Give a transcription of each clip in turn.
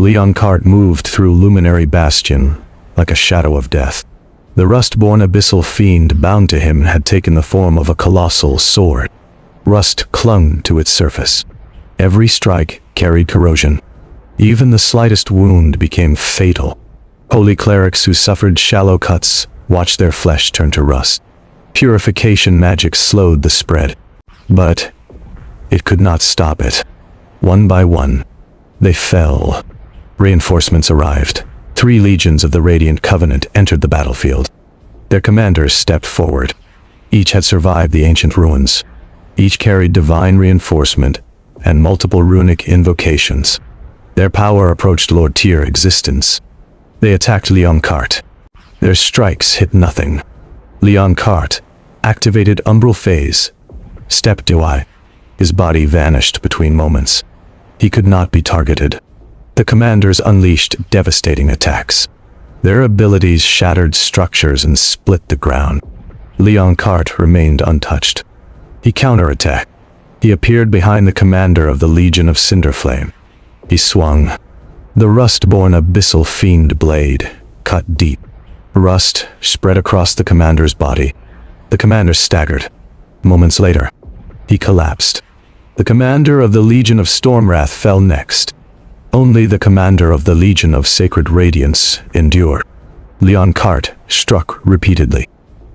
Leon Carte moved through Luminary Bastion like a shadow of death. The rust-born abyssal fiend bound to him had taken the form of a colossal sword. Rust clung to its surface. Every strike carried corrosion. Even the slightest wound became fatal. Holy clerics who suffered shallow cuts watched their flesh turn to rust. Purification magic slowed the spread, but it could not stop it. One by one, they fell. Reinforcements arrived. 3 legions of the Radiant Covenant entered the battlefield. Their commanders stepped forward. Each had survived the ancient ruins. Each carried divine reinforcement and multiple runic invocations. Their power approached Lord-tier existence. They attacked Leon Carte. Their strikes hit nothing. Leon Carte activated Umbral Phase. Step 2. His body vanished between moments. He could not be targeted. The commanders unleashed devastating attacks. Their abilities shattered structures and split the ground. Leon Carte remained untouched. He counterattacked. He appeared behind the commander of the Legion of Cinderflame. He swung. The rust-born abyssal fiend blade cut deep. Rust spread across the commander's body. The commander staggered. Moments later, he collapsed. The commander of the Legion of Stormwrath fell next. Only the commander of the Legion of Sacred Radiance endured. Leon Carte struck repeatedly.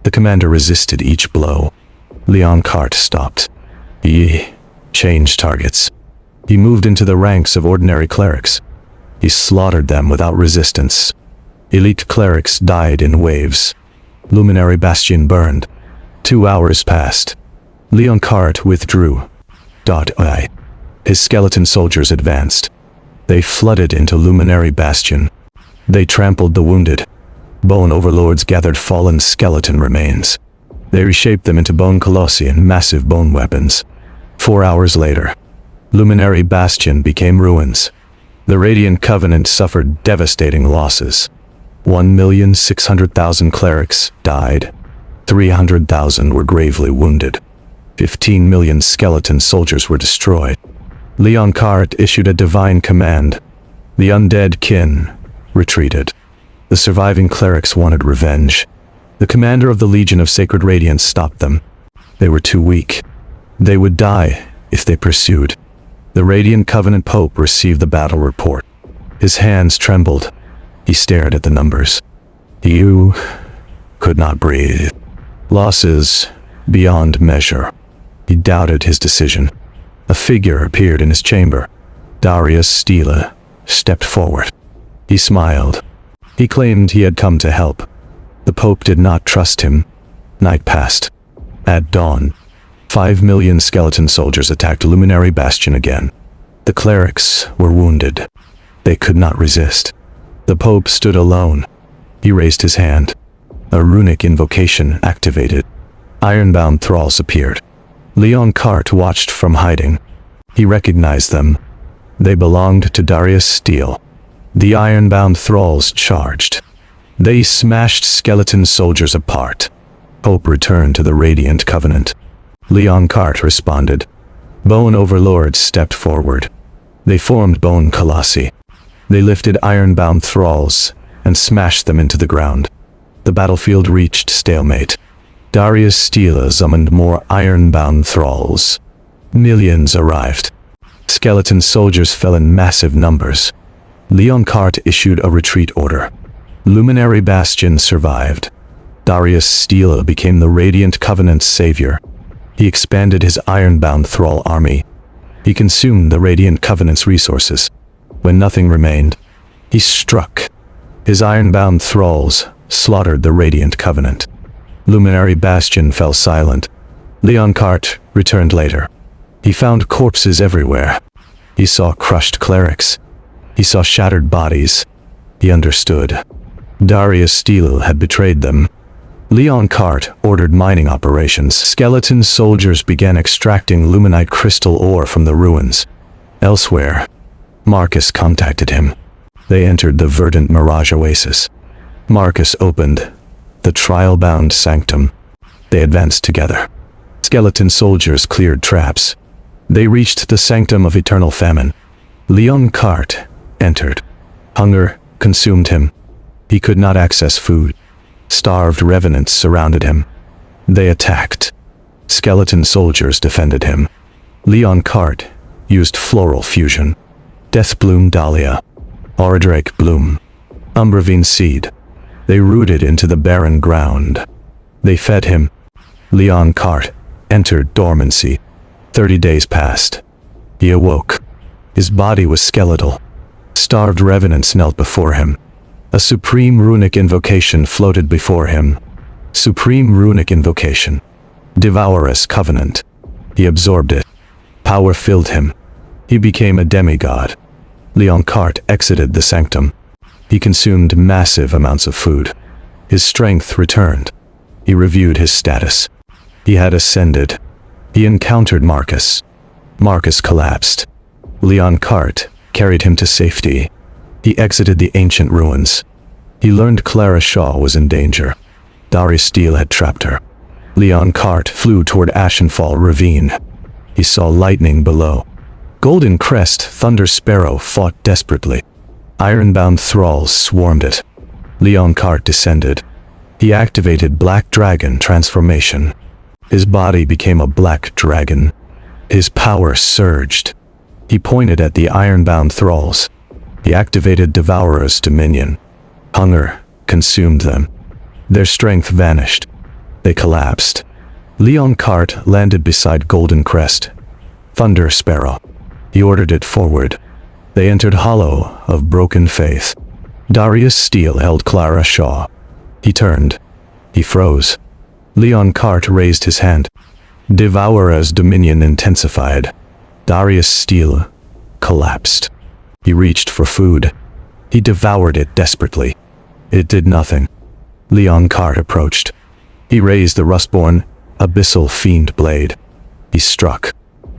The commander resisted each blow. Leon Carte stopped. He changed targets. He moved into the ranks of ordinary clerics. He slaughtered them without resistance. Elite clerics died in waves. Luminary Bastion burned. 2 hours passed. Leon Carte withdrew. His skeleton soldiers advanced. They flooded into Luminary Bastion. They trampled the wounded. Bone overlords gathered fallen skeleton remains. They reshaped them into bone colossi and massive bone weapons. 4 hours later, Luminary Bastion became ruins. The Radiant Covenant suffered devastating losses. 1,600,000 clerics died. 300,000 were gravely wounded. 15 million skeleton soldiers were destroyed. Leon Carte issued a divine command. The undead kin retreated. The surviving clerics wanted revenge. The commander of the Legion of Sacred Radiance stopped them. They were too weak. They would die if they pursued. The Radiant Covenant Pope received the battle report. His hands trembled. He stared at the numbers. He could not breathe. Losses beyond measure. He doubted his decision. A figure appeared in his chamber. Darius Stila stepped forward. He smiled. He claimed he had come to help. The Pope did not trust him. Night passed. At dawn, 5 million skeleton soldiers attacked Luminary Bastion again. The clerics were wounded. They could not resist. The Pope stood alone. He raised his hand. A runic invocation activated. Ironbound thralls appeared. Leon Carte watched from hiding. He recognized them. They belonged to Darius Steel. The ironbound thralls charged. They smashed skeleton soldiers apart. Pope returned to the Radiant Covenant. Leon Carte responded. Bone overlords stepped forward. They formed bone colossi. They lifted ironbound thralls and smashed them into the ground. The battlefield reached stalemate. Darius Stila summoned more ironbound thralls. Millions arrived. Skeleton soldiers fell in massive numbers. Leon Carte issued a retreat order. Luminary Bastion survived. Darius Stila became the Radiant Covenant's savior. He expanded his ironbound thrall army. He consumed the Radiant Covenant's resources. When nothing remained, he struck. His ironbound thralls slaughtered the Radiant Covenant. Luminary Bastion fell silent. Leon Carte returned later. He found corpses everywhere. He saw crushed clerics. He saw shattered bodies. He understood. Darius Steel had betrayed them. Leon Carte ordered mining operations. Skeleton soldiers began extracting luminite crystal ore from the ruins. Elsewhere, Marcus contacted him. They entered the verdant Mirage Oasis. Marcus opened the trial-bound sanctum. They advanced together. Skeleton soldiers cleared traps. They reached the sanctum of eternal famine. Leon Carte entered. Hunger consumed him. He could not access food. Starved revenants surrounded him. They attacked. Skeleton soldiers defended him. Leon Carte used floral fusion. Death bloom dahlia. Oradrake bloom. Umbravine seed. They rooted into the barren ground. They fed him. Leon Carte entered dormancy. 30 days passed. He awoke. His body was skeletal. Starved revenants knelt before him. A supreme runic invocation floated before him. Supreme runic invocation. Devourer's covenant. He absorbed it. Power filled him. He became a demigod. Leon Carte exited the sanctum. He consumed massive amounts of food. His strength returned. He reviewed his status. He had ascended. He encountered Marcus. Marcus collapsed. Leon Carte carried him to safety. He exited the ancient ruins. He learned Clara Shaw was in danger. Darius Steele had trapped her. Leon Carte flew toward Ashenfall Ravine. He saw lightning below. Golden Crest Thunder Sparrow fought desperately. Ironbound thralls swarmed it. Leon Carte descended. He activated Black Dragon transformation. His body became a black dragon. His power surged. He pointed at the ironbound thralls. He activated Devourer's dominion. Hunger consumed them. Their strength vanished. They collapsed. Leon Carte landed beside Golden Crest. Thunder Sparrow. He ordered it forward. They entered Hollow of Broken Faith. Darius Steele held Clara Shaw. He turned. He froze. Leon Carte raised his hand. Devourer's dominion intensified. Darius Steele collapsed. He reached for food. He devoured it desperately. It did nothing. Leon Carte approached. He raised the rustborn, abyssal fiend blade. He struck.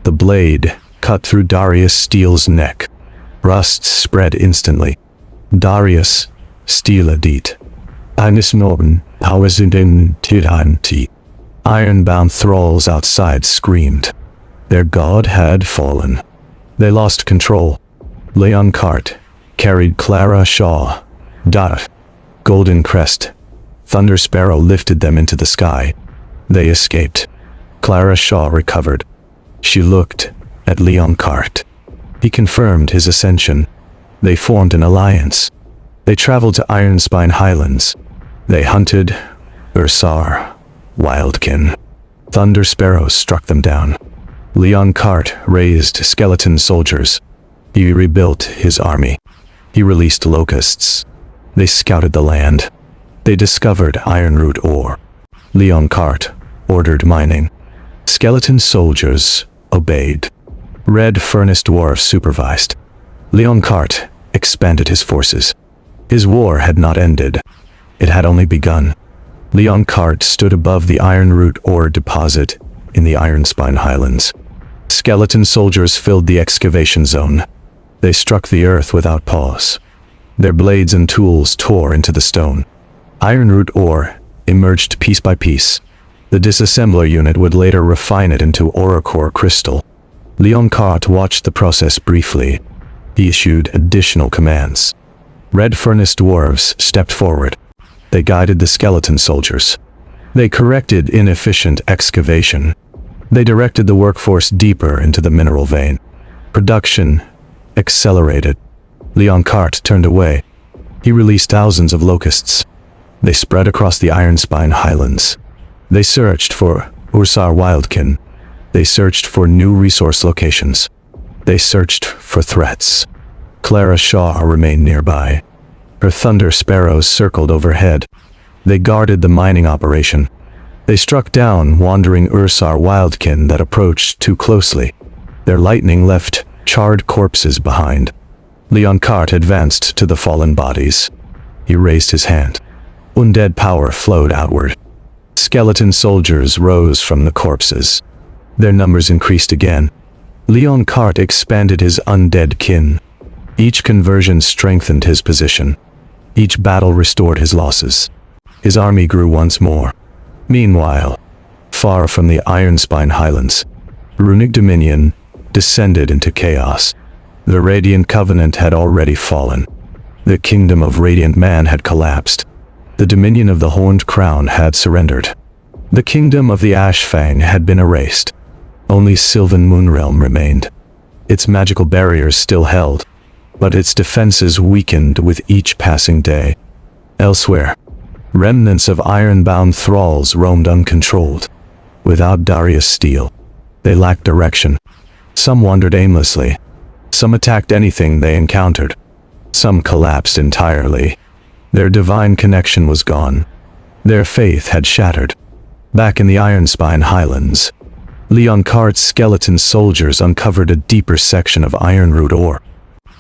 The blade cut through Darius Steele's neck. Rust spread instantly. Darius Steele Adit. Eines Norden, powers in den Tiranti. Ironbound thralls outside screamed. Their god had fallen. They lost control. Leon Carte carried Clara Shaw. Golden Crest. Thunder Sparrow lifted them into the sky. They escaped. Clara Shaw recovered. She looked at Leon Carte. He confirmed his ascension. They formed an alliance. They traveled to Ironspine Highlands. They hunted Ursar, Wildkin. Thunder Sparrows struck them down. Leon Carte raised skeleton soldiers. He rebuilt his army. He released locusts. They scouted the land. They discovered ironroot ore. Leon Carte ordered mining. Skeleton soldiers obeyed. Red Furnace Dwarf supervised. Leon Carte expanded his forces. His war had not ended. It had only begun. Leon Carte stood above the ironroot ore deposit in the Ironspine Highlands. Skeleton soldiers filled the excavation zone. They struck the earth without pause. Their blades and tools tore into the stone. Ironroot ore emerged piece by piece. The disassembler unit would later refine it into Auracore crystal. Leon Carte watched the process briefly. He issued additional commands. Red Furnace Dwarves stepped forward. They guided the skeleton soldiers. They corrected inefficient excavation. They directed the workforce deeper into the mineral vein. Production accelerated. Leon Carte turned away. He released thousands of locusts. They spread across the Ironspine Highlands. They searched for Ursar Wildkin. They searched for new resource locations. They searched for threats. Clara Shaw remained nearby. Her Thunder Sparrows circled overhead. They guarded the mining operation. They struck down wandering Ursar Wildkin that approached too closely. Their lightning left charred corpses behind. Leon Carte advanced to the fallen bodies. He raised his hand. Undead power flowed outward. Skeleton soldiers rose from the corpses. Their numbers increased again. Leon Carte expanded his undead kin. Each conversion strengthened his position. Each battle restored his losses. His army grew once more. Meanwhile, far from the Ironspine Highlands, Runic Dominion descended into chaos. The Radiant Covenant had already fallen. The kingdom of Radiant Man had collapsed. The dominion of the Horned Crown had surrendered. The kingdom of the Ash Fang had been erased. Only Sylvan Moonrealm remained. Its magical barriers still held, but its defenses weakened with each passing day. Elsewhere, remnants of iron-bound thralls roamed uncontrolled. Without Darius' steel, they lacked direction. Some wandered aimlessly. Some attacked anything they encountered. Some collapsed entirely. Their divine connection was gone. Their faith had shattered. Back in the Ironspine Highlands, Leon Carte's skeleton soldiers uncovered a deeper section of ironroot ore.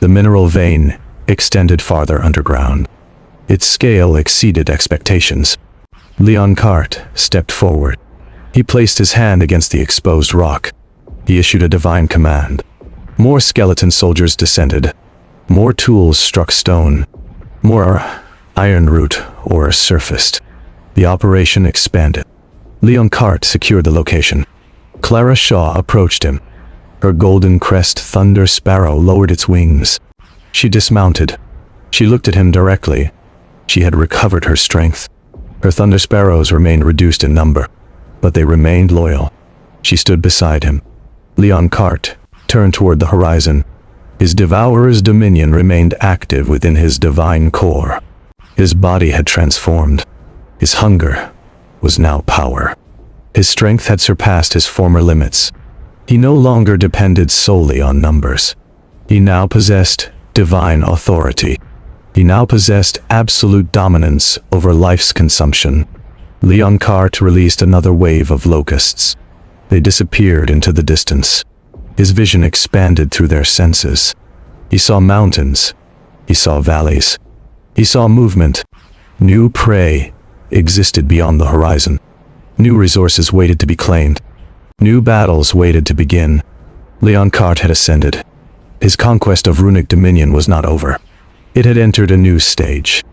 The mineral vein extended farther underground. Its scale exceeded expectations. Leon Carte stepped forward. He placed his hand against the exposed rock. He issued a divine command. More skeleton soldiers descended. More tools struck stone. More ironroot ore surfaced. The operation expanded. Leon Carte secured the location. Clara Shaw approached him. Her golden crest Thunder Sparrow lowered its wings. She dismounted. She looked at him directly. She had recovered her strength. Her Thunder Sparrows remained reduced in number, but they remained loyal. She stood beside him. Leon Carte turned toward the horizon. His Devourer's dominion remained active within his divine core. His body had transformed. His hunger was now power. His strength had surpassed his former limits. He no longer depended solely on numbers. He now possessed divine authority. He now possessed absolute dominance over life's consumption. Leon Carte released another wave of locusts. They disappeared into the distance. His vision expanded through their senses. He saw mountains. He saw valleys. He saw movement. New prey existed beyond the horizon. New resources waited to be claimed. New battles waited to begin. Leon Carte had ascended. His conquest of runic dominion was not over. It had entered a new stage.